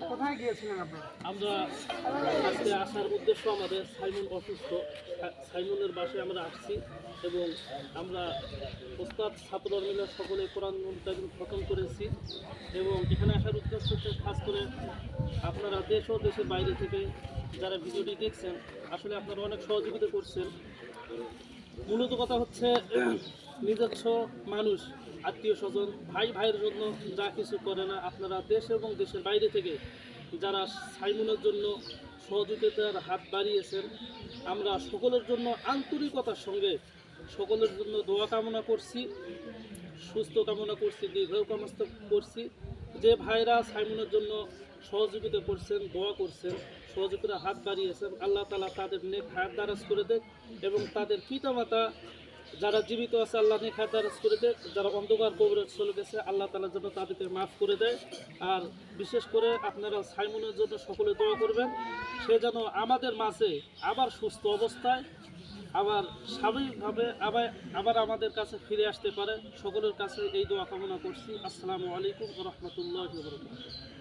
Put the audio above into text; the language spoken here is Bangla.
কোথায় গিয়েছিলেন আপনারা? আমরা আজকে আসার উদ্দেশ্য আমাদের সাইমন অসুস্থ, সাইমনের বাসায় আমরা আসছি এবং আমরা ওস্তাদ ছাত্ররা মিলে সকলে কোরআন কারীম খতম করেছি এবং এখানে আসার উদ্দেশ্য হচ্ছে খাস করে আপনারা দেশ ও দেশের বাইরে থেকে যারা ভিডিওটি দেখছেন আসলে আপনারা অনেক সহযোগিতা করছেন। মূলত কথা হচ্ছে নিজস্ব মানুষ, আত্মীয় স্বজন, ভাই ভাইয়ের জন্য যা কিছু করে না, আপনারা দেশ এবং দেশের বাইরে থেকে যারা সাইমনের জন্য সহযোগিতার হাত বাড়িয়েছেন, আমরা সকলের জন্য আন্তরিকতার সঙ্গে সকলের জন্য দোয়া কামনা করছি, সুস্থ কামনা করছি, দীর্ঘায়ু কামনা করছি। যে ভাইরা সাইমনের জন্য সহযোগিতা করছেন, দোয়া করছেন, সহযোগিতার হাত বাড়িয়েছেন, আল্লাহ তাআলা তাদের নেক হায়াত দারাজ করে দেখ এবং তাদের পিতামাতা যারা জীবিত আছে আল্লাহ নেক হায়াত দারাজ করে দেয়, যারা অন্ধকার কবরে চলে গেছে আল্লাহ তাআলা যেন তাদেরকে মাফ করে দেয়। আর বিশেষ করে আপনারা সাইমনের জন্য সকলে দোয়া করবেন, সে যেন আমাদের মাঝে আবার সুস্থ অবস্থায় আবার স্বাভাবিকভাবে আবার আমাদের কাছে ফিরে আসতে পারে। সকলের কাছে এই দোয়া কামনা করছি। আসসালামু আলাইকুম ওয়া রাহমাতুল্লাহি ওয়া বারাকাতুহু।